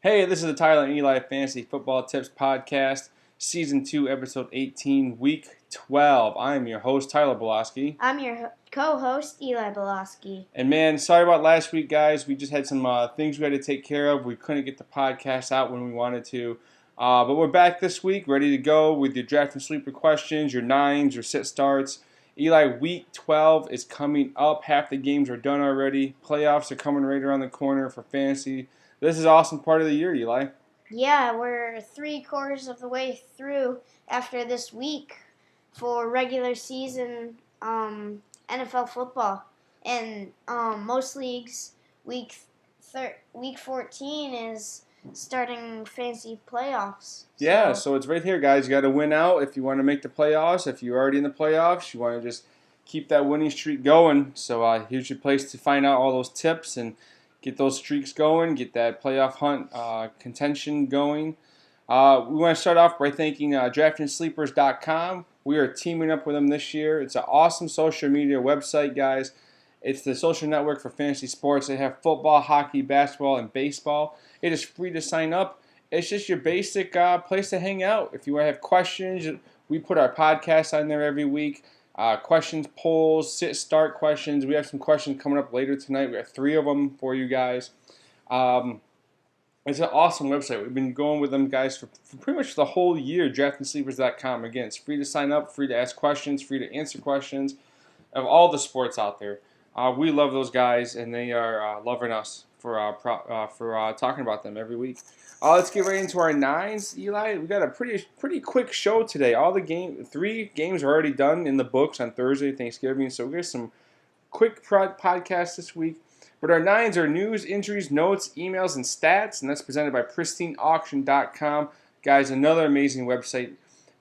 Hey, this is the Tyler and Eli Fantasy Football Tips Podcast, Season 2, Episode 18, Week 12. I'm your host, Tyler Boloski. I'm your co-host, Eli Boloski. And man, sorry about last week, guys. We just had some things we had to take care of. We couldn't get the podcast out when we wanted to. But we're back this week, ready to go with your draft and sleeper questions, your nines, your sit starts. Eli, Week 12 is coming up. Half the games are done already. Playoffs are coming right around the corner for fantasy. This is an awesome part of the year, Eli. Yeah, we're 3/4 of the way through after this week for regular season NFL football. And most leagues, week 14 is starting fantasy playoffs. Yeah, so it's right here, guys. You got to win out if you want to make the playoffs. If you're already in the playoffs, you want to just keep that winning streak going. So here's your place to find out all those tips and get those streaks going, get that playoff hunt contention going. We want to start off by thanking DraftandSleepers.com. We are teaming up with them this year. It's an awesome social media website, guys. It's the social network for fantasy sports. They have football, hockey, basketball, and baseball. It is free to sign up. It's just your basic place to hang out. If you want to have questions, we put our podcast on there every week. Questions, polls, sit-start questions. We have some questions coming up later tonight. We have 3 of them for you guys. It's an awesome website. We've been going with them, guys, for pretty much the whole year, DraftandSleepers.com. Again, it's free to sign up, free to ask questions, free to answer questions of all the sports out there. We love those guys, and they are loving us for talking about them every week. Let's get right into our nines, Eli. We got a pretty quick show today. 3 games are already done in the books on Thursday, Thanksgiving. So we got some quick podcasts this week. But our nines are news, injuries, notes, emails, and stats, and that's presented by PristineAuction.com. Guys, another amazing website.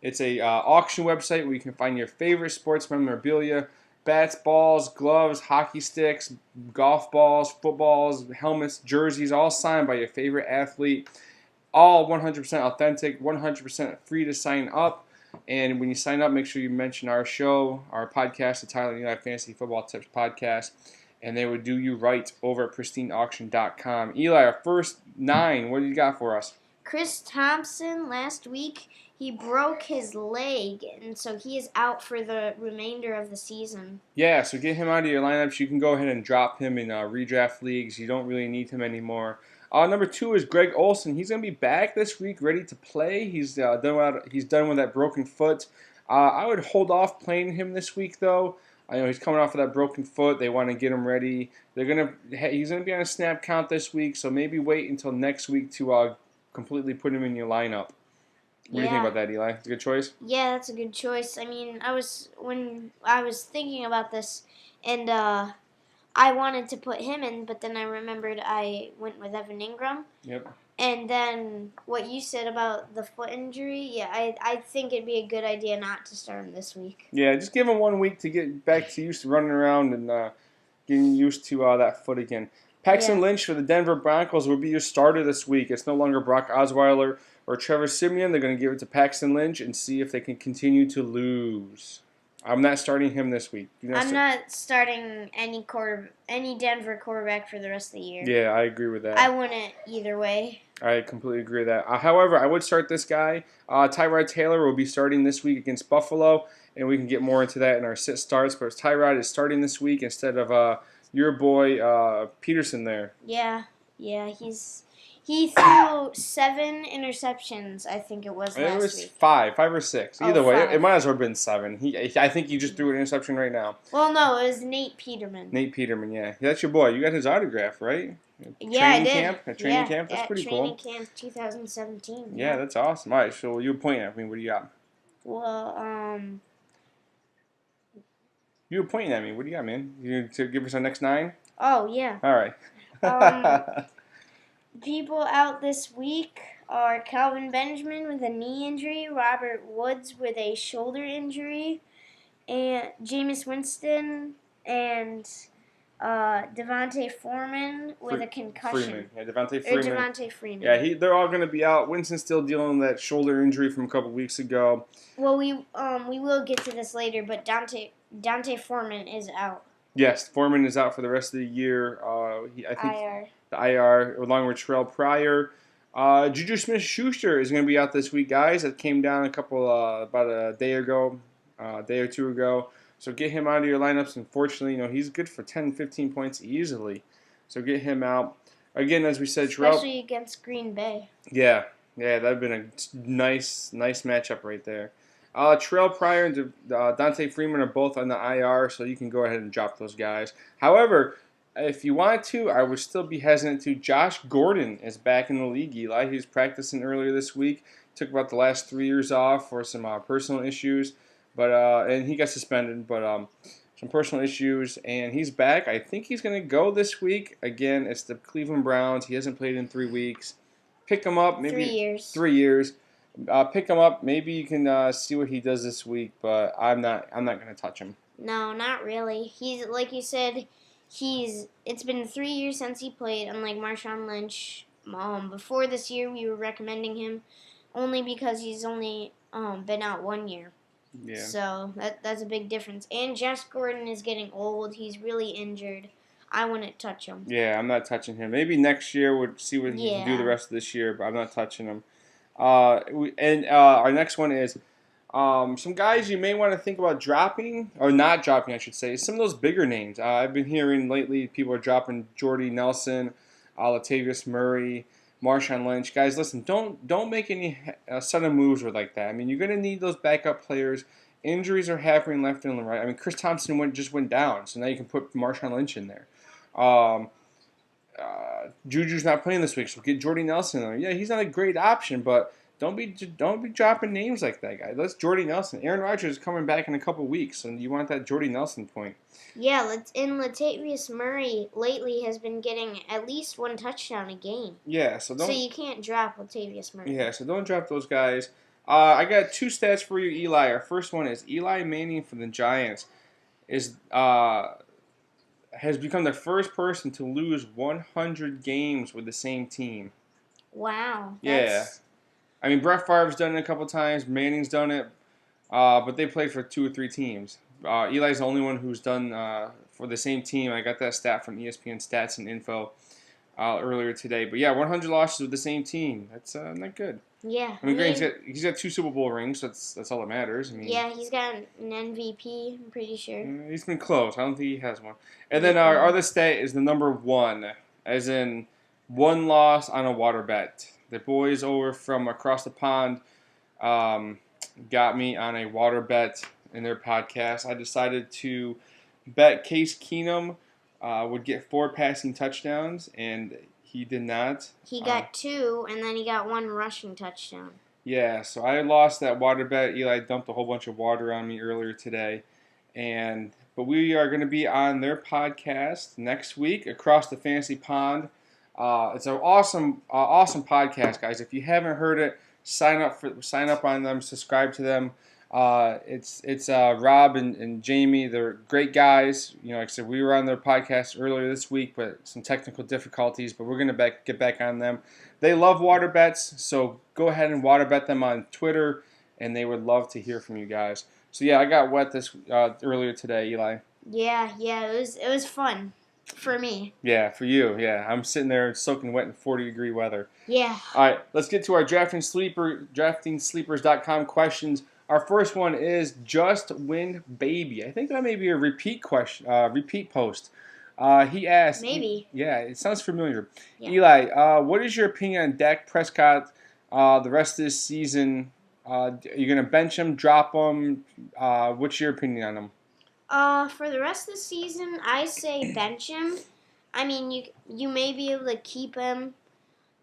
It's a auction website where you can find your favorite sports memorabilia. Bats, balls, gloves, hockey sticks, golf balls, footballs, helmets, jerseys, all signed by your favorite athlete. All 100% authentic, 100% free to sign up. And when you sign up, make sure you mention our show, our podcast, the Tyler and Eli Fantasy Football Tips Podcast, and they would do you right over at PristineAuction.com. Eli, our first 9, what do you got for us? Chris Thompson, last week, he broke his leg, and so he is out for the remainder of the season. Yeah, so get him out of your lineups. You can go ahead and drop him in redraft leagues. You don't really need him anymore. Number 2 is Greg Olsen. He's going to be back this week, ready to play. He's done with that broken foot. I would hold off playing him this week, though. I know he's coming off of that broken foot. They want to get him ready. He's going to be on a snap count this week, so maybe wait until next week to completely put him in your lineup. What do you think about that, Eli? It's a good choice? Yeah, that's a good choice. I mean, when I was thinking about this, and I wanted to put him in, but then I remembered I went with Evan Ingram. Yep. And then what you said about the foot injury, yeah, I think it'd be a good idea not to start him this week. Yeah, just give him 1 week to get back to used to running around and getting used to that foot again. Paxton Lynch for the Denver Broncos will be your starter this week. It's no longer Brock Osweiler or Trevor Siemian. They're going to give it to Paxton Lynch and see if they can continue to lose. I'm not starting him this week. I'm not starting any Denver quarterback for the rest of the year. Yeah, I agree with that. I wouldn't either way. I completely agree with that. However, I would start this guy. Tyrod Taylor will be starting this week against Buffalo, and we can get more into that in our sit starts. But Tyrod is starting this week instead of your boy Peterson there. Yeah, he threw 7 interceptions, I think it was last week. It was 5 or 6. Either way, it might as well have been 7. I think he just threw an interception right now. Well, no, it was Nate Peterman. Nate Peterman, yeah. That's your boy. You got his autograph, right? Yeah, I did. Training camp? That's pretty cool. Training camp 2017. Yeah, that's awesome. All right, so you point at me. What do you got? Well, You were pointing at me. What do you got, man? You to give us our next 9? Oh, yeah. All right. People out this week are Calvin Benjamin with a knee injury, Robert Woods with a shoulder injury, and Jameis Winston and Devontae Foreman with a concussion. Freeman. Yeah, Devontae Freeman. Yeah, they're all going to be out. Winston's still dealing with that shoulder injury from a couple weeks ago. Well, we will get to this later, but Dante Foreman is out. Yes, Foreman is out for the rest of the year. I think IR. The IR, along with Terrell Pryor. Juju Smith-Schuster is going to be out this week, guys. That came down about a day ago, a day or two ago. So get him out of your lineups. Unfortunately, he's good for 10, 15 points easily. So get him out. Again, as we said, especially against Green Bay. Yeah, that'd been a nice matchup right there. Terrell Pryor and Dante Freeman are both on the IR, so you can go ahead and drop those guys. However, if you want to, I would still be hesitant to. Josh Gordon is back in the league, Eli. He was practicing earlier this week. Took about the last 3 years off for some personal issues, and he got suspended, but some personal issues, and he's back. I think he's going to go this week. Again, it's the Cleveland Browns. He hasn't played in 3 weeks. Pick him up. Maybe 3 years. 3 years. Pick him up. Maybe you can see what he does this week, but I'm not going to touch him. No, not really. He's like you said. It's been 3 years since he played. Unlike Marshawn Lynch, before this year we were recommending him only because he's only been out 1 year. Yeah. So that's a big difference. And Josh Gordon is getting old. He's really injured. I wouldn't touch him. Yeah, I'm not touching him. Maybe next year we'll see what he can do the rest of this year, but I'm not touching him. Our next one is some guys you may want to think about dropping, or not dropping, I should say. Some of those bigger names. I've been hearing lately people are dropping Jordy Nelson, Latavius Murray, Marshawn Lynch. Guys, listen, don't make any sudden moves or like that. I mean, you're going to need those backup players. Injuries are happening left and right. I mean, Chris Thompson just went down, so now you can put Marshawn Lynch in there. Juju's not playing this week, so get Jordy Nelson in there. Yeah, he's not a great option, but don't be dropping names like that, guy. Let's Jordy Nelson. Aaron Rodgers is coming back in a couple weeks, and you want that Jordy Nelson point. Yeah, Latavius Murray lately has been getting at least 1 touchdown a game. Yeah, so you can't drop Latavius Murray. Yeah, so don't drop those guys. I got 2 stats for you, Eli. Our first one is Eli Manning for the Giants has become the first person to lose 100 games with the same team. Wow. Yeah. I mean, Brett Favre's done it a couple times. Manning's done it, but they played for 2 or 3 teams. Eli's the only one who's done for the same team. I got that stat from ESPN Stats and Info earlier today. But yeah, 100 losses with the same team. That's not good. Yeah. I mean, he's got 2 Super Bowl rings. So that's all that matters. I mean, yeah, he's got an MVP. I'm pretty sure. He's been close. I don't think he has one. And then our other stat is the number 1, as in 1 loss on a water bet. The boys over from across the pond got me on a water bet in their podcast. I decided to bet Case Keenum would get 4 passing touchdowns, and he did not. He got 2, and then he got 1 rushing touchdown. Yeah, so I lost that water bet. Eli dumped a whole bunch of water on me earlier today. But we are going to be on their podcast next week, Across the Fantasy Pond. It's an awesome podcast, guys. If you haven't heard it, sign up on them, subscribe to them. It's Rob and Jamie. They're great guys. Like I said, we were on their podcast earlier this week, but some technical difficulties. But we're gonna get back on them. They love water bets, so go ahead and water bet them on Twitter, and they would love to hear from you guys. So yeah, I got wet this earlier today, Eli. Yeah, it was fun. For me. Yeah, for you. Yeah, I'm sitting there soaking wet in 40-degree weather. Yeah. All right, let's get to our DraftKingsSleepers.com questions. Our first one is Just Win Baby. I think that may be a repeat question, repeat post. He asked. Maybe. Yeah, it sounds familiar. Yeah. Eli, what is your opinion on Dak Prescott the rest of this season? Are you going to bench him, drop him? What's your opinion on him? For the rest of the season, I say bench him. I mean, you may be able to keep him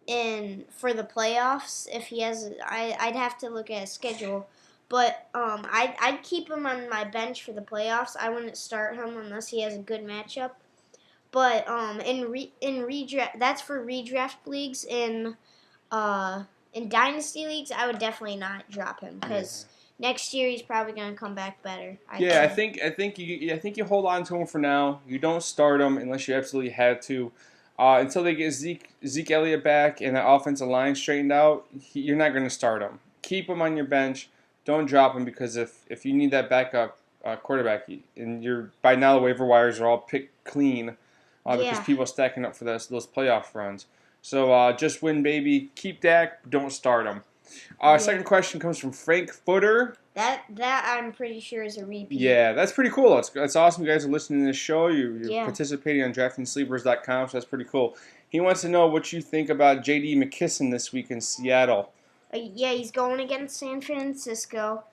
in for the playoffs if he has. I'd have to look at his schedule, but I'd keep him on my bench for the playoffs. I wouldn't start him unless he has a good matchup. But in redraft, that's for redraft leagues. In dynasty leagues, I would definitely not drop him because. Next year he's probably going to come back better. I think you hold on to him for now. You don't start him unless you absolutely have to. Until they get Zeke Elliott back and the offensive line straightened out, you're not going to start him. Keep him on your bench. Don't drop him because if you need that backup quarterback, and by now the waiver wires are all picked clean because people are stacking up for those playoff runs. So just win, baby. Keep Dak. Don't start him. Yeah. Second question comes from Frank Footer. That I'm pretty sure is a repeat. Yeah, that's pretty cool. That's awesome. You guys are listening to this show. You're Yeah. participating on DraftKingsSleepers.com, so that's pretty cool. He wants to know what you think about J.D. McKisson this week in Seattle. Yeah, he's going against San Francisco.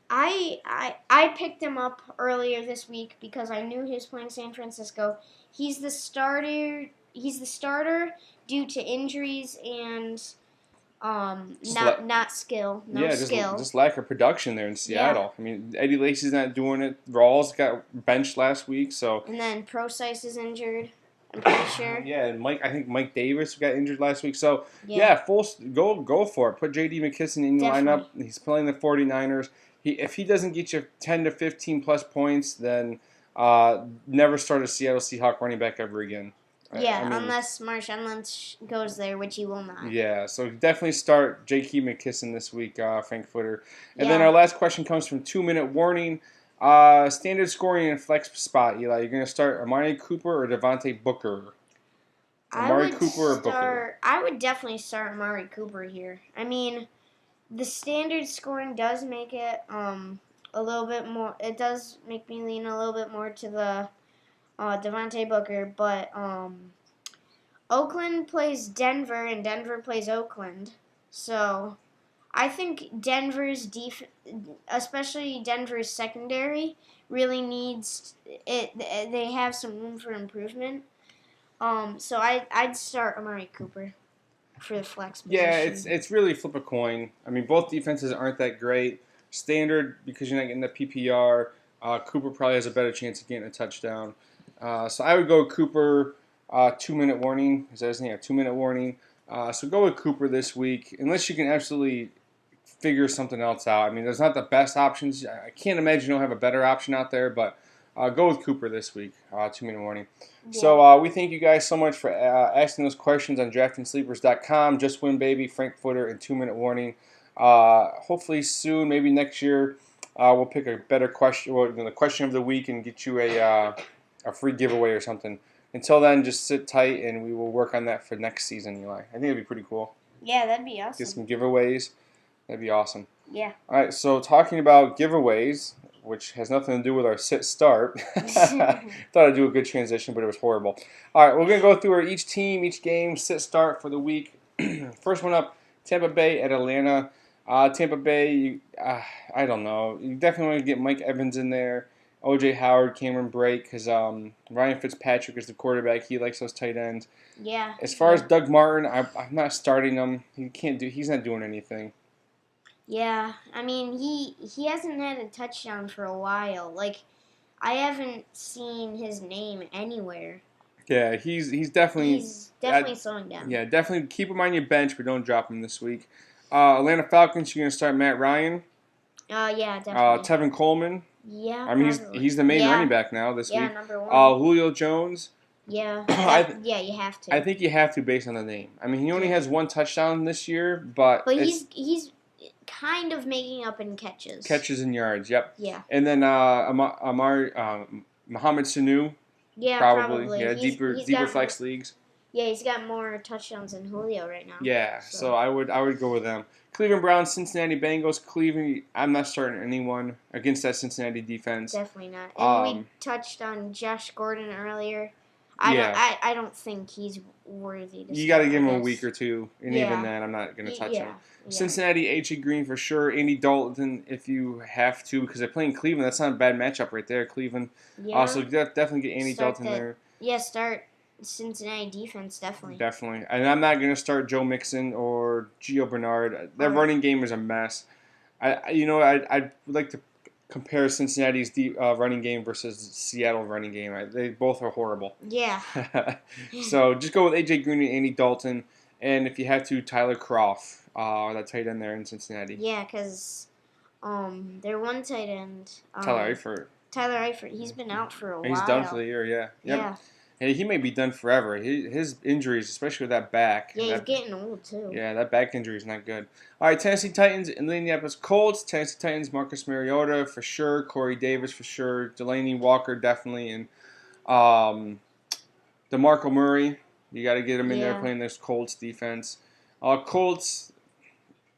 I picked him up earlier this week because I knew he was playing San Francisco. He's the starter. He's the starter due to injuries and not skill. No skill. Just lack of production there in Seattle. I mean, Eddie Lacy's not doing it. Rawls got benched last week, so. And then Procise is injured. I'm pretty sure. Yeah, and I think Mike Davis got injured last week. So, yeah, go for it. Put J.D. McKisson in your lineup. He's playing the 49ers. If he doesn't get you 10 to 15 plus points, then never start a Seattle Seahawk running back ever again. Yeah, unless Marshawn Lynch goes there, which he will not. Yeah, so definitely start J.K. McKisson this week, Frank Footer. And then our last question comes from 2 Minute Warning. Standard scoring in flex spot, Eli. You're going to start Amari Cooper or Devontae Booker? Booker? I would definitely start Amari Cooper here. I mean, the standard scoring does make it a little bit more. It does make me lean a little bit more to the Devontae Booker, but Oakland plays Denver and Denver plays Oakland, so I think Denver's especially Denver's secondary, really needs it. They have some room for improvement. So I'd start Amari Cooper for the flex position. Yeah, it's really flip a coin. I mean, both defenses aren't that great. Standard, because you're not getting the PPR. Cooper probably has a better chance of getting a touchdown. So I would go Cooper. 2 Minute Warning. Is that his name? 2 Minute Warning. So go with Cooper this week, unless you can absolutely figure something else out. I mean, there's not the best options. I can't imagine you don't have a better option out there, but go with Cooper this week. 2 Minute Warning. Yeah. So we thank you guys so much for asking those questions on DraftKingsSleepers.com. Just Win Baby, Frank Footer, and 2 Minute Warning. Hopefully soon, maybe next year, we'll pick a better question, the question of the week, and get you a free giveaway or something. Until then, just sit tight, and we will work on that for next season, Eli. I think it'd be pretty cool. Yeah, that'd be awesome. Get some giveaways. That'd be awesome. Yeah. All right, so talking about giveaways, which has nothing to do with our sit-start. Thought I'd do a good transition, but it was horrible. All right, we're going to go through each team, each game, sit-start for the week. First one up, Tampa Bay at Atlanta. Tampa Bay, I don't know. You definitely want to get Mike Evans in there. O.J. Howard, Cameron Brate, because Ryan Fitzpatrick is the quarterback. He likes those tight ends. Yeah. As far as Doug Martin, I'm not starting him. He's not doing anything. Yeah, I mean he hasn't had a touchdown for a while. Like, I haven't seen his name anywhere. Yeah, he's definitely slowing down. Yeah, definitely keep him on your bench, but don't drop him this week. Atlanta Falcons, you're gonna start Matt Ryan. Yeah, definitely. Tevin Coleman. Yeah, I mean, he's the main running back now this week. Yeah, number one. Julio Jones. Yeah, you have to. I think you have to based on the name. I mean, he only has one touchdown this year, but he's kind of making up in catches. Catches and yards, yep. Yeah. And then Mohamed Sanu. Yeah, probably. Yeah, deeper flex leagues. Yeah, he's got more touchdowns than Julio right now. Yeah, so I would go with them. Cleveland Browns, Cincinnati Bengals. Cleveland, I'm not starting anyone against that Cincinnati defense. Definitely not. And we touched on Josh Gordon earlier. I don't think he's worthy to. You got to give him a week or two, and even then, I'm not going to touch him. Yeah. Cincinnati, A.J. Green for sure. Andy Dalton, if you have to, because they're playing Cleveland. That's not a bad matchup right there, Cleveland. Yeah. So definitely get Andy Dalton there. Yeah, start Cincinnati defense, definitely. Definitely. And I'm not going to start Joe Mixon or Gio Bernard. Their running game is a mess. I'd like to compare Cincinnati's running game versus Seattle running game. They both are horrible. Yeah. So just go with A.J. Green and Andy Dalton. And if you have to, Tyler Kroft, that tight end there in Cincinnati. Yeah, because their one tight end. Tyler Eifert. He's been out for a while. He's done for the year, yeah. Yep. Yeah. Hey, he may be done forever. His injuries, especially with that back. Yeah, he's getting old, too. Yeah, that back injury is not good. All right, Tennessee Titans and Indianapolis Colts. Tennessee Titans, Marcus Mariota for sure. Corey Davis for sure. Delaney Walker definitely. And DeMarco Murray. You got to get him in there Yeah. playing this Colts defense. Colts,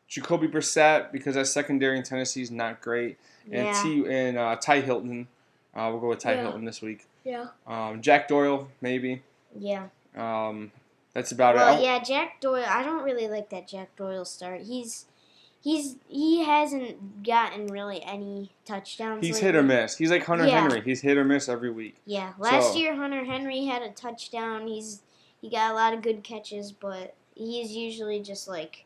Jacoby Brissett, because that secondary in Tennessee is not great. Yeah. And Ty Hilton. We'll go with Ty Yeah. Hilton this week. Yeah. Jack Doyle, maybe. Yeah. That's about Well, it. yeah, Jack Doyle. I don't really like that Jack Doyle start. He hasn't gotten really any touchdowns. He's lately. hit or miss. He's like Hunter Yeah. Henry. He's hit or miss every week. Yeah, last So- year Hunter Henry had a touchdown. He got a lot of good catches, but he's usually just like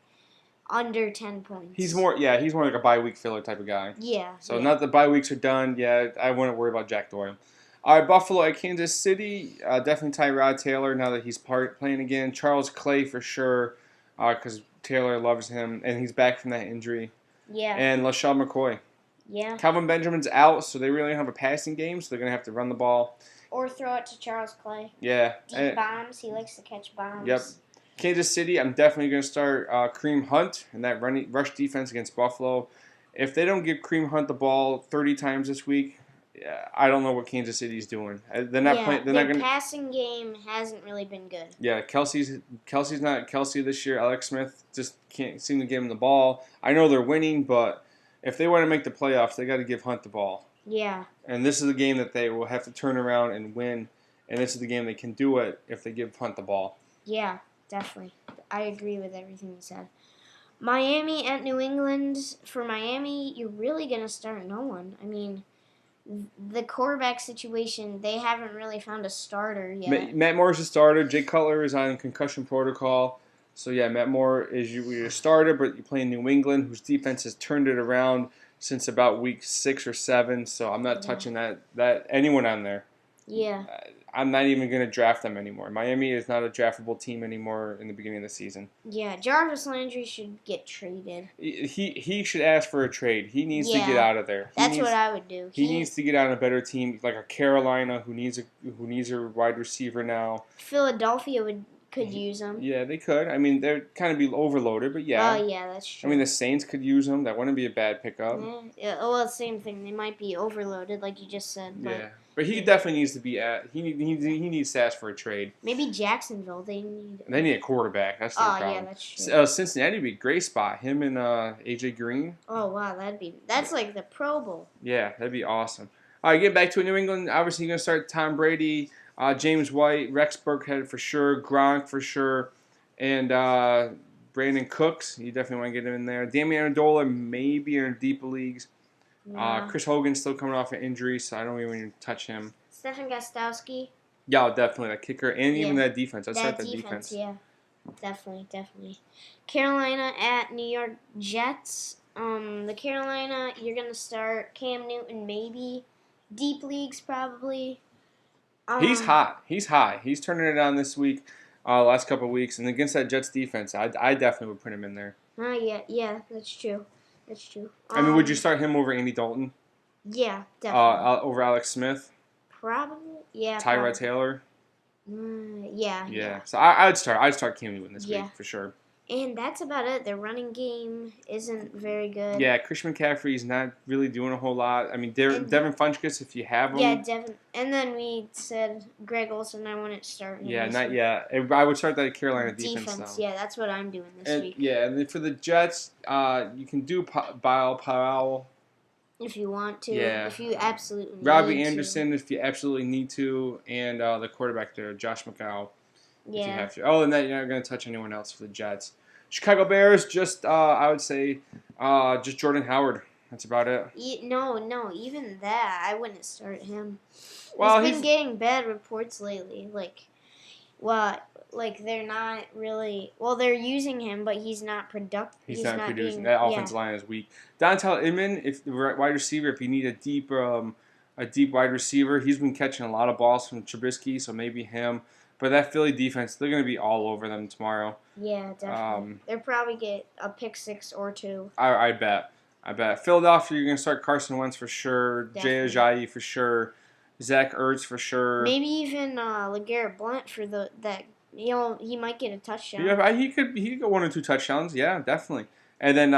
under 10 points. He's more like a bye week filler type of guy. Yeah. So yeah. not the bye weeks are done. Yeah, I wouldn't worry about Jack Doyle. All right, Buffalo at Kansas City. Definitely Tyrod Taylor now that he's playing again. Charles Clay for sure, because Taylor loves him and he's back from that injury. Yeah. And LaShawn McCoy. Yeah. Calvin Benjamin's out, so they really don't have a passing game, so they're gonna have to run the ball. Or throw it to Charles Clay. Yeah. Deep bombs. He likes to catch bombs. Yep. Kansas City, I'm definitely going to start Kareem Hunt and that rush defense against Buffalo. If they don't give Kareem Hunt the ball 30 times this week, I don't know what Kansas City's doing. They're not playing. They're their not going. passing game hasn't really been good. Yeah, Kelsey's not Kelsey this year. Alex Smith just can't seem to give him the ball. I know they're winning, but if they want to make the playoffs, they got to give Hunt the ball. Yeah. And this is the game that they will have to turn around and win. And this is the game they can do it if they give Hunt the ball. Yeah, definitely. I agree with everything you said. Miami at New England. For Miami, you're really going to start no one. I mean, the quarterback situation, they haven't really found a starter yet. Matt Moore is a starter. Jay Cutler is on concussion protocol. So, yeah, Matt Moore is your starter, but you're playing New England, whose defense has turned it around since about week 6 or 7. So I'm not touching that anyone on there. Yeah. I'm not even going to draft them anymore. Miami is not a draftable team anymore in the beginning of the season. Yeah, Jarvis Landry should get traded. He should ask for a trade. He needs to get out of there. That's what I would do. He needs to get on a better team, like a Carolina, who needs a wide receiver now. Philadelphia could use him. Yeah, they could. I mean, they're kind of be overloaded, but yeah. Oh, yeah, that's true. I mean, the Saints could use him. That wouldn't be a bad pickup. Yeah. Well, same thing. They might be overloaded, like you just said. But Yeah, but he definitely needs to be at. He needs to ask for a trade. Maybe Jacksonville. They need a quarterback. That's their problem. Yeah, that's true. Cincinnati would be a great spot. Him and AJ Green. Oh wow, that's like the Pro Bowl. Yeah, that'd be awesome. All right, get back to New England. Obviously, you're gonna start Tom Brady, James White, Rex Burkhead for sure, Gronk for sure, and Brandon Cooks. You definitely want to get him in there. Damian Amendola maybe in deeper leagues. Yeah. Chris Hogan's still coming off an injury, so I don't even want to touch him. Stephen Gostkowski. Yeah, definitely that kicker and even that defense. I'd start that defense. Yeah, definitely. Carolina at New York Jets. The Carolina, you're gonna start Cam Newton maybe. Deep leagues probably. He's hot. He's high. He's turning it on this week, last couple of weeks, and against that Jets defense, I definitely would put him in there. Yeah, that's true. I mean, would you start him over Andy Dalton? Yeah, definitely. Over Alex Smith? Probably, yeah. Tyrod Taylor? Yeah. So I'd start Cam Newton this week for sure. And that's about it. Their running game isn't very good. Yeah, Christian McCaffrey's not really doing a whole lot. I mean, Devin Funchess, if you have him. Yeah, Devin. And then we said Greg Olsen. I wouldn't start him. Yeah, not yet. I would start that Carolina defense though. Yeah, that's what I'm doing this week. Yeah, and then for the Jets, you can do Bilal Powell. If you want to. Yeah. If you absolutely need Robbie Anderson, if you absolutely need to. And the quarterback there, Josh McCown. Yeah. If you have to. Oh, and then you're not going to touch anyone else for the Jets. Chicago Bears, just I would say, just Jordan Howard. That's about it. No, even that I wouldn't start him. Well, he's been getting bad reports lately. They're not really. Well, they're using him, but he's not productive. He's not producing. That offensive line is weak. Dontel Inman, if the wide receiver, if you need a deep wide receiver, he's been catching a lot of balls from Trubisky, so maybe him. But that Philly defense, they're going to be all over them tomorrow. Yeah, definitely. They'll probably get a pick 6 or 2. I bet. Philadelphia, you're going to start Carson Wentz for sure. Jay Ajayi for sure. Zach Ertz for sure. Maybe even LeGarrette Blount for that. He might get a touchdown. Yeah, he could go 1 or 2 touchdowns. Yeah, definitely. And then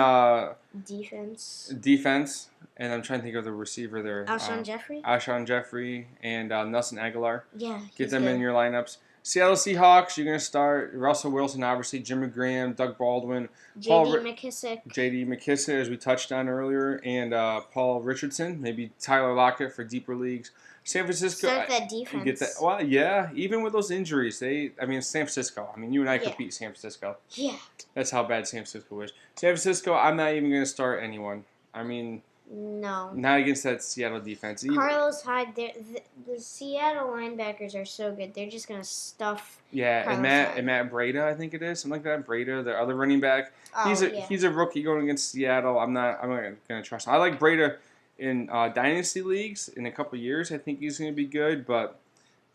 defense, and I'm trying to think of the receiver there. Alshon Jeffrey. Alshon Jeffrey and Nelson Aguilar. Yeah, get them in your lineups. Seattle Seahawks, you're going to start Russell Wilson, obviously, Jimmy Graham, Doug Baldwin, J.D. McKissick, as we touched on earlier, and Paul Richardson, maybe Tyler Lockett for deeper leagues. San Francisco, start that defense. Get that. Well, yeah, even with those injuries, San Francisco. I mean, you and I could beat San Francisco. Yeah. That's how bad San Francisco is. San Francisco, I'm not even going to start anyone. I mean, no. Not against that Seattle defense. Carlos Hyde, the Seattle linebackers are so good. They're just going to stuff. Yeah, Carlos and Matt Breida, I think it is, something like that. Breida, the other running back. He's a rookie going against Seattle. I'm not going to trust him. I like Breida in dynasty leagues in a couple of years. I think he's going to be good, but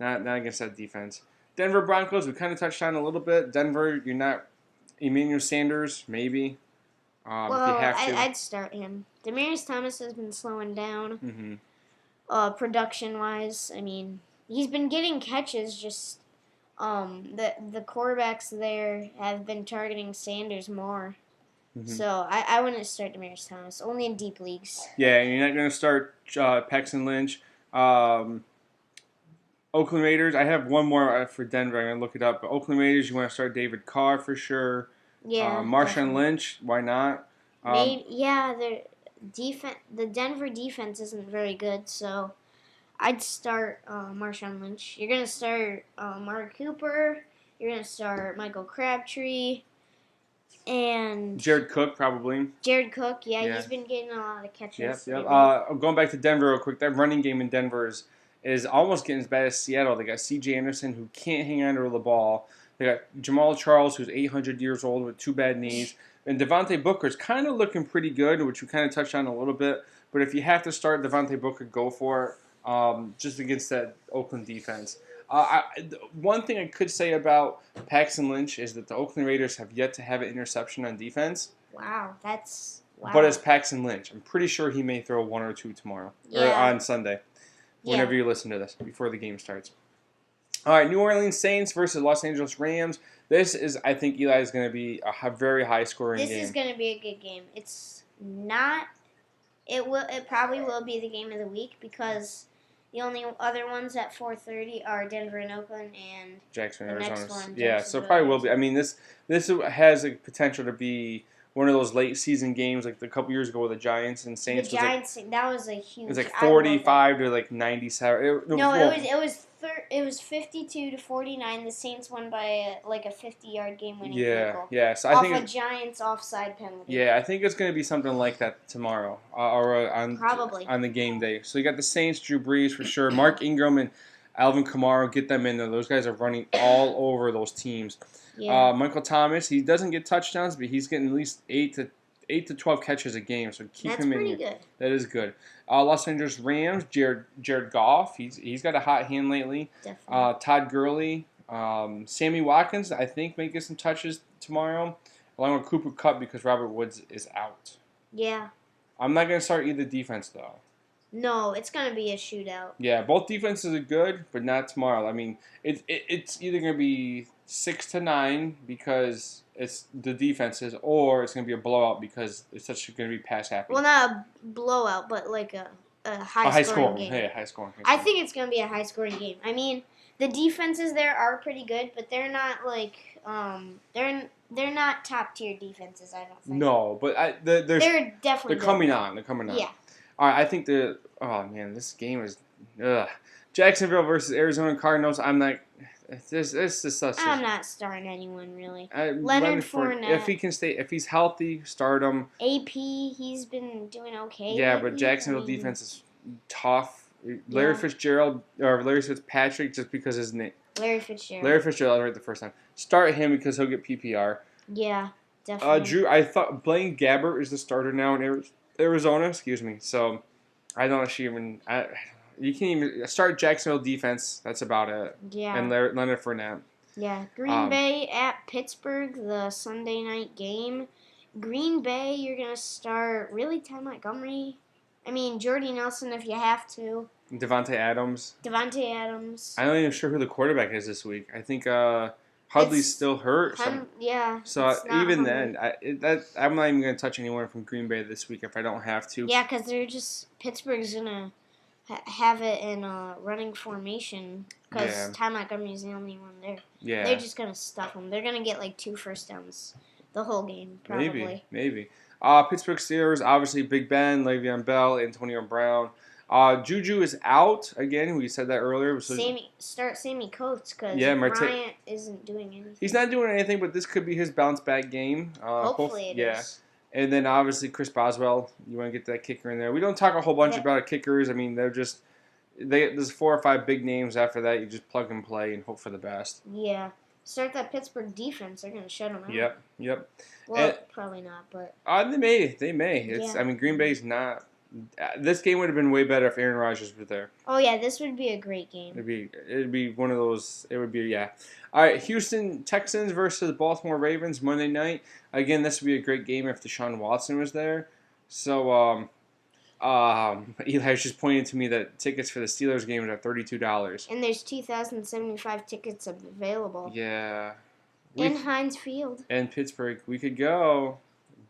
not against that defense. Denver Broncos, we kind of touched on a little bit. Denver, you're not Emmanuel Sanders, maybe. If you have to. I'd start him. Demaryius Thomas has been slowing down. Production-wise, I mean, he's been getting catches. Just the quarterbacks there have been targeting Sanders more. So I wouldn't start Demaryius Thomas. Only in deep leagues. Yeah, you're not going to start Paxton Lynch. Oakland Raiders. I have one more for Denver. I'm going to look it up. But Oakland Raiders, you want to start David Carr for sure. Yeah. Marshawn Lynch, why not? The Denver defense isn't very good, so I'd start Marshawn Lynch. You're going to start Mark Cooper. You're going to start Michael Crabtree. And Jared Cook, probably. Jared Cook, yeah. He's been getting a lot of catches. Yep. Going back to Denver real quick, that running game in Denver is almost getting as bad as Seattle. They got C.J. Anderson, who can't hang on to the ball. They got Jamal Charles, who's 800 years old with 2 bad knees. And Devontae Booker's kind of looking pretty good, which we kind of touched on a little bit. But if you have to start Devontae Booker, go for it, just against that Oakland defense. One thing I could say about Paxton Lynch is that the Oakland Raiders have yet to have an interception on defense. Wow. But it's Paxton Lynch. I'm pretty sure he may throw 1 or 2 tomorrow. Or on Sunday. Whenever you listen to this, before the game starts. All right, New Orleans Saints versus Los Angeles Rams. This is, I think, Eli is going to be a very high-scoring game. This is going to be a good game. It's not. It probably will be the game of the week because the only other ones at 4:30 are Denver and Oakland and Jackson, the Arizona. next one. Yeah, so it probably will be. I mean, this has a potential to be one of those late season games like a couple years ago with the Giants and Saints. The Giants, that was a huge. It was like 45 to like 97. It was 52-49. The Saints won by a 50-yard game-winning field goal. Yeah. So I think a Giants offside penalty. Yeah, I think it's going to be something like that tomorrow, or on the game day. So you got the Saints, Drew Brees for sure, Mark Ingram and Alvin Kamara, get them in there. Those guys are running all over those teams. Yeah. Michael Thomas, he doesn't get touchdowns, but he's getting at least 8 to 12 catches a game. So keep him in. That's pretty good. That is good. Los Angeles Rams, Jared Goff, he's got a hot hand lately. Definitely. Todd Gurley, Sammy Watkins, I think may get some touches tomorrow, along with Cooper Kupp because Robert Woods is out. Yeah. I'm not going to start either defense though. No, it's going to be a shootout. Yeah, both defenses are good, but not tomorrow. I mean, it's either going to be 6-9 because it's the defenses, or it's going to be a blowout because it's going to be pass happy. Well, not a blowout, but like a high-scoring game. Yeah, high-scoring. I think it's going to be a high-scoring game. I mean, the defenses there are pretty good, but they're not like they're not top-tier defenses, I don't think. No, but they're definitely coming on. They're coming on. Yeah. All right, I think this game is Jacksonville versus Arizona Cardinals. I'm not. This is such. I'm not starting anyone really. Leonard Fournette. If he's healthy, start him. AP, he's been doing okay. Yeah, but Jacksonville defense is tough. Larry Fitzgerald or Larry Fitzpatrick, just because his name. Larry Fitzgerald. Larry Fitzgerald, right the first time. Start him because he'll get PPR. Yeah, definitely. Drew, I thought Blaine Gabbert is the starter now in Arizona. Excuse me. So I don't actually even. You can't even start Jacksonville defense. That's about it. Yeah. And Leonard Fournette. Yeah. Green Bay at Pittsburgh, the Sunday night game. Green Bay, you're going to start really Ty Montgomery. I mean, Jordy Nelson if you have to. Devontae Adams. I'm not even sure who the quarterback is this week. I think Hudley's still hurt. Yeah. So even then, I'm not even going to touch anyone from Green Bay this week if I don't have to. Yeah, because Pittsburgh's going to have it in a running formation because Yeah. Ty Montgomery's the only one there. Yeah. They're just gonna stuff them. They're gonna get like 2 first downs the whole game, probably. Maybe. Pittsburgh Steelers, obviously Big Ben, Le'Veon Bell, Antonio Brown. Juju is out again. We said that earlier. So Sammy Coates because Yeah, Bryant isn't doing anything. he's not doing anything, but this could be his bounce back game. Hopefully it is. And then obviously Chris Boswell. You want to get that kicker in there. We don't talk a whole bunch about kickers. I mean, there's 4 or 5 big names. After that, you just plug and play and hope for the best. Yeah. Start that Pittsburgh defense. They're gonna shut them out. Yep. Well, probably not, but they may. I mean, Green Bay's not. This game would have been way better if Aaron Rodgers was there. Oh yeah, this would be a great game. It'd be one of those. It would be All right, Houston Texans versus Baltimore Ravens Monday night. Again, this would be a great game if Deshaun Watson was there. So Eli was just pointing to me that tickets for the Steelers games are $32. And there's 2,075 tickets available. Yeah. In Heinz Field. And Pittsburgh, we could go,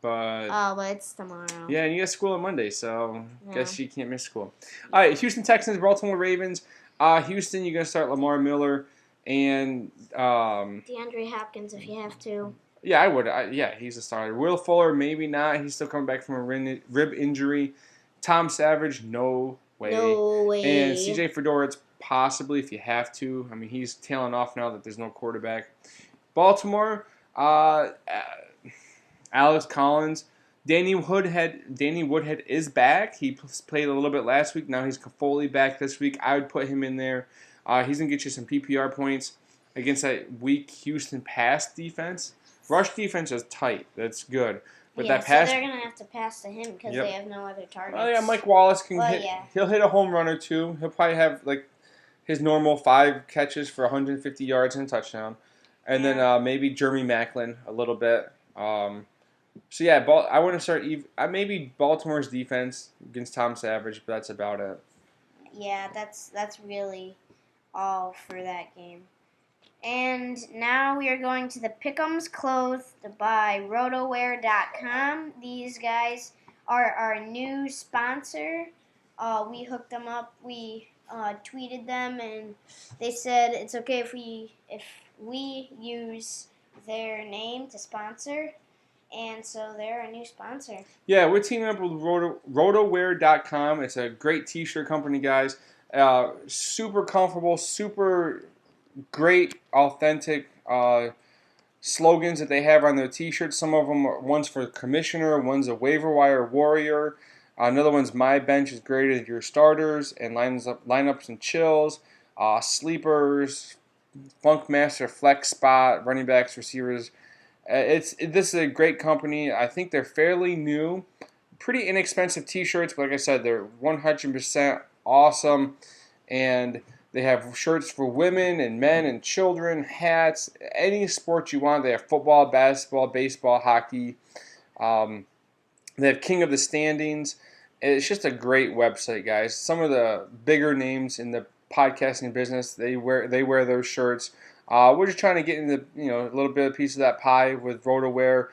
but it's tomorrow. Yeah, and you got school on Monday, so guess you can't miss school. All right, Houston Texans, Baltimore Ravens. Houston, you're gonna start Lamar Miller and DeAndre Hopkins if you have to. Yeah, I would. He's a starter. Will Fuller, maybe not. He's still coming back from a rib injury. Tom Savage, no way. No way. And C.J. Fedorowicz, possibly if you have to. I mean, he's tailing off now that there's no quarterback. Baltimore, Alex Collins. Danny Woodhead is back. He played a little bit last week. Now he's fully back this week. I would put him in there. He's going to get you some PPR points against that weak Houston pass defense. Rush defense is tight. That's good. But that pass, so they're going to have to pass to him because they have no other targets. Oh, yeah, Mike Wallace can hit. Yeah. He'll hit a home run or two. He'll probably have like his normal 5 catches for 150 yards and a touchdown. And then maybe Jeremy Maclin a little bit. I want to start maybe Baltimore's defense against Tom Savage, but that's about it. Yeah, that's really all for that game. And now we are going to the Pick'ems clothed by Rotoware.com. These guys are our new sponsor. We hooked them up. We tweeted them, and they said it's okay if we use their name to sponsor. And so they're a new sponsor. Yeah, we're teaming up with Rotoware.com. It's a great t-shirt company, guys. Super comfortable, super great, authentic slogans that they have on their t-shirts. Some of them one's for commissioner, one's a waiver wire warrior. Another one's my bench is greater than your starters, and lineups and chills, sleepers, funk master, flex spot, running backs, receivers. This is a great company. I think they're fairly new, pretty inexpensive t-shirts. But like I said, they're 100% awesome, and they have shirts for women and men and children, hats, any sport you want. They have football, basketball, baseball, hockey. They have King of the Standings. It's just a great website, guys. Some of the bigger names in the podcasting business, they wear those shirts. We're just trying to get into a little bit of piece of that pie with Rotoware.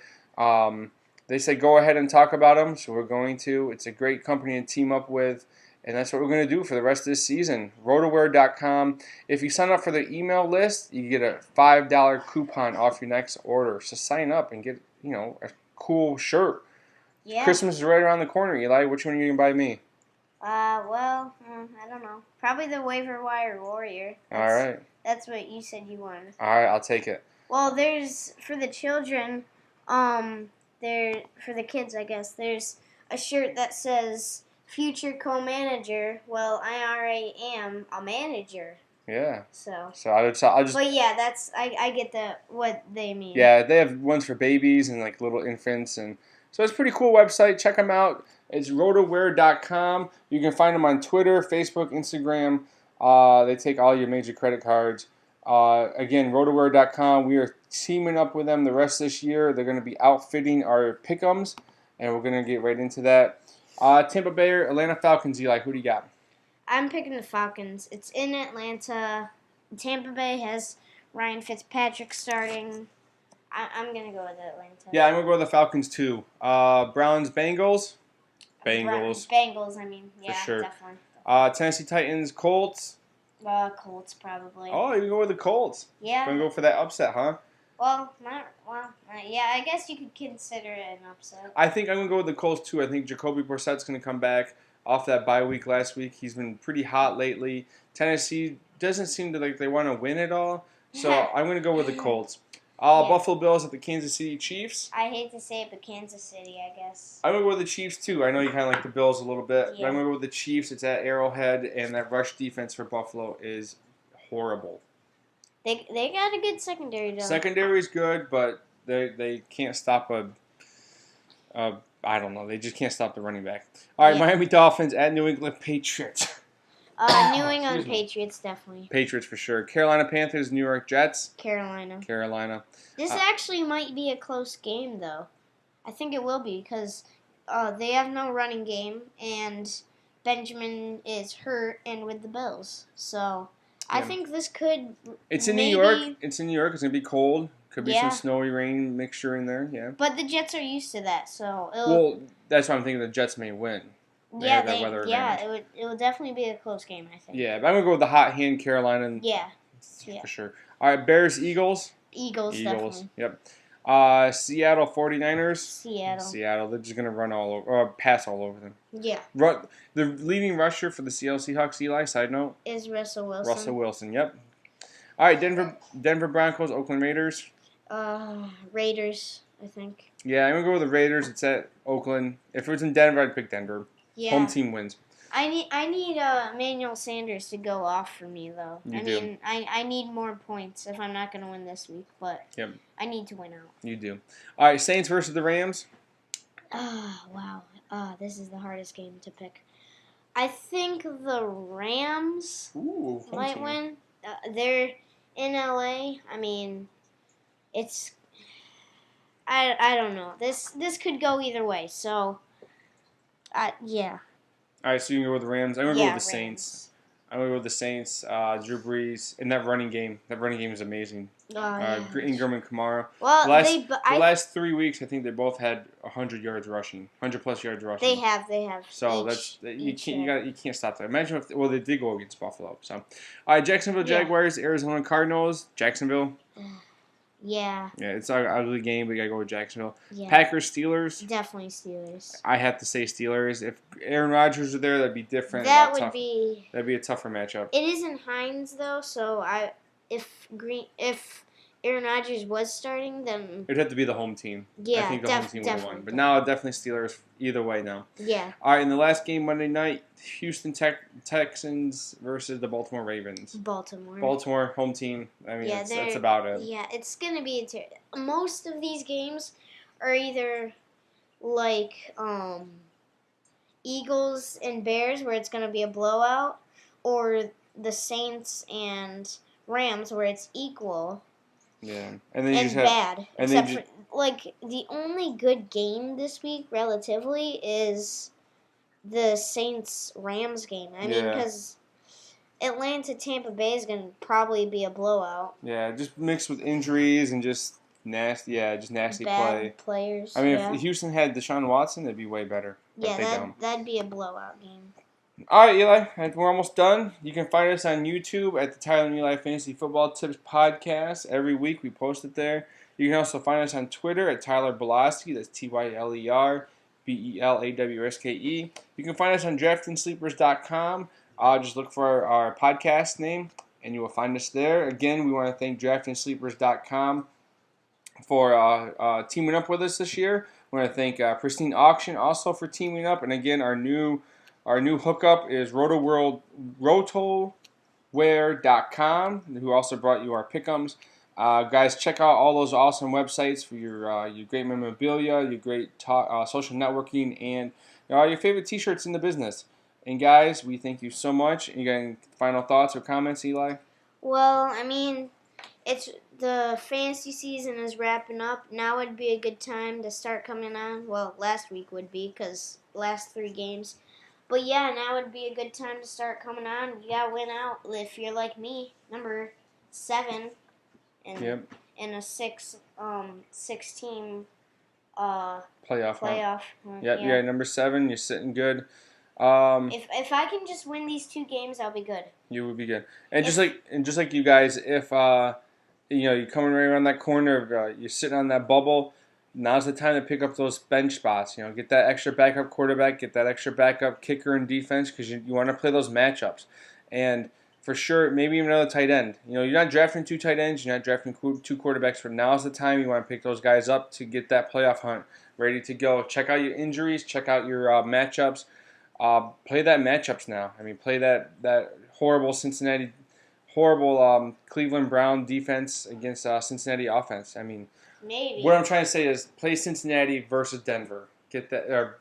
They said go ahead and talk about them, so we're going to. It's a great company to team up with. And that's what we're going to do for the rest of this season. Rotoware.com. If you sign up for the email list, you get a $5 coupon off your next order. So sign up and get, a cool shirt. Yeah. Christmas is right around the corner, Eli. Which one are you going to buy me? I don't know. Probably the waiver wire warrior. All right. That's what you said you wanted. All right, I'll take it. Well, there's, for the children, for the kids, I guess, there's a shirt that says future co-manager. Well, I already am a manager. Yeah. So I'll just. But yeah, I get what they mean. Yeah, they have ones for babies and like little infants, and so it's a pretty cool website. Check them out. It's rotoware.com. You can find them on Twitter, Facebook, Instagram. They take all your major credit cards. Again, rotoware.com. We are teaming up with them the rest of this year. They're going to be outfitting our pick'ems, and we're going to get right into that. Tampa Bay or Atlanta Falcons, Eli, who do you got? I'm picking the Falcons. It's in Atlanta. Tampa Bay has Ryan Fitzpatrick starting. I'm going to go with Atlanta. Yeah, I'm going to go with the Falcons too. Browns, Bengals? Bengals. Bengals, I mean. Yeah, for sure. Definitely. Tennessee Titans, Colts. Colts probably. Oh, you go with the Colts. Yeah. Gonna go for that upset, huh? Yeah. I guess you could consider it an upset. I think I'm gonna go with the Colts too. I think Jacoby Brissett's gonna come back off that bye week last week. He's been pretty hot lately. Tennessee doesn't seem to like they want to win it all, so I'm gonna go with the Colts. Yeah. Buffalo Bills at the Kansas City Chiefs. I hate to say it, but Kansas City, I guess. I'm gonna go with the Chiefs too. I know you kind of like the Bills a little bit, but Yeah. I'm gonna go with the Chiefs. It's at Arrowhead, and that rush defense for Buffalo is horrible. They got a good secondary though. Secondary is good, but they can't stop I don't know. They just can't stop the running back. All right, Yeah. Miami Dolphins at New England Patriots. New England Excuse me. Patriots definitely. Patriots for sure. Carolina Panthers, New York Jets. Carolina. This Uh, actually might be a close game though. I think it will be because they have no running game and Benjamin is hurt and with the Bills. So I Yeah. think this could. It's in maybe, New York. It's in New York. It's gonna be cold. Could be Yeah. some snowy rain mixture in there. Yeah. But the Jets are used to that, so Well, that's why I'm thinking the Jets may win. They have that weather advantage. it would definitely be a close game, I think. Yeah, but I'm gonna go with the hot hand Carolina Yeah. for sure. All right, Bears, Eagles. Eagles. Definitely. Yep. Seattle 49ers. Seattle. They're just gonna run all over, or pass all over them. Yeah. The leading rusher for the Seattle Seahawks, Eli. Side note. Is Russell Wilson. Russell Wilson. Yep. All right, Denver Broncos, Oakland Raiders. Raiders, I think. Yeah, I'm gonna go with the Raiders. It's at Oakland. If it was in Denver, I'd pick Denver. Yeah. Home team wins. I need Emmanuel Sanders to go off for me though. I need more points if I'm not gonna win this week, but Yep. I need to win out. You do. All right, Saints versus the Rams. Wow. This is the hardest game to pick. I think the Rams Ooh, home might team. win. They're in LA. I mean, it's. I don't know. This could go either way. So, yeah. All right, so you can go with the Rams. I'm gonna go with the Rams. Saints. I'm gonna go with the Saints. Drew Brees and that running game. That running game is amazing. Yeah. Ingram and Kamara. Well, The last 3 weeks, I think they both had 100 yards rushing, 100+ yards rushing. They have. So you can't stop that. Imagine if they did go against Buffalo. So, all right, Jacksonville Jaguars, Arizona Cardinals, Jacksonville. Yeah. Yeah, it's an ugly game, but you gotta go with Jacksonville. Yeah. Packers Steelers. Definitely Steelers. I have to say Steelers. If Aaron Rodgers were there, that'd be different. That would be. That'd be a tougher matchup. It isn't Hines though, so if Aaron Rodgers was starting, then It'd have to be the home team. yeah, I think the home team would have won. definitely. But now, definitely Steelers either way now. Yeah. All right, in the last game Monday night, Houston Texans versus the Baltimore Ravens. Baltimore, home team. I mean, that's about it. Yeah, it's gonna be most of these games are either like Eagles and Bears where it's gonna be a blowout, or the Saints and Rams where it's equal. Yeah, and then you just bad. and Except then for like the only good game this week, relatively, is the Saints Rams game. I mean, because Atlanta Tampa Bay is gonna probably be a blowout. Yeah, just mixed with injuries and just nasty. Yeah, just nasty Bad players. I mean, if Houston had Deshaun Watson, it'd be way better. But Yeah, that'd be a blowout game. All right, Eli, we're almost done. You can find us on YouTube at the Tyler and Eli Fantasy Football Tips Podcast. Every week we post it there. You can also find us on Twitter at Tyler Belowski. That's TYLER BELAWSKE. You can find us on DraftKingSleepers.com. Just look for our podcast name, and you will find us there. Again, we want to thank DraftKingSleepers.com for teaming up with us this year. We want to thank Pristine Auction also for teaming up. And again, our new hookup is RotoWare.com, who also brought you our pick'ems. Guys, check out all those awesome websites for your great memorabilia, your great social networking, and your favorite T-shirts in the business. And guys, we thank you so much. You got any final thoughts or comments, Eli? Well, I mean, it's the fantasy season is wrapping up. Now would be a good time to start coming on. Well, last week would be because last 3 games. But yeah, now would be a good time to start coming on. You gotta win out if you're like me, number 7, in a 6 team playoff. Huh? Yep, yeah, number 7. You're sitting good. If I can just win these 2 games, I'll be good. You would be good. And just like you guys, if you're coming right around that corner, you're sitting on that bubble. Now's the time to pick up those bench spots. Get that extra backup quarterback, get that extra backup kicker and defense because you want to play those matchups. And for sure, maybe even another tight end. You're not drafting 2 tight ends, you're not drafting 2 quarterbacks. But now's the time you want to pick those guys up to get that playoff hunt ready to go. Check out your injuries, check out your matchups. Play that matchups now. I mean, play that horrible Cleveland Brown defense against Cincinnati offense. I mean, maybe. What I'm trying to say is play Cincinnati versus Denver. Get that or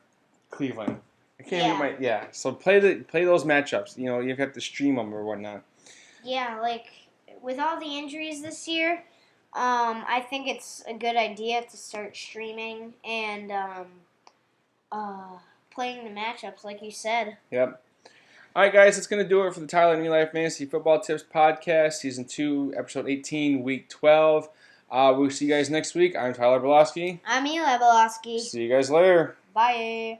Cleveland. I can't remember So play those matchups. You have to stream them or whatnot. Yeah, like with all the injuries this year, I think it's a good idea to start streaming and playing the matchups, like you said. Yep. All right, guys, that's going to do it for the Tyler New Life Fantasy Football Tips Podcast, Season 2, Episode 18, Week 12. We'll see you guys next week. I'm Tyler Belosky. I'm Eli Belosky. See you guys later. Bye.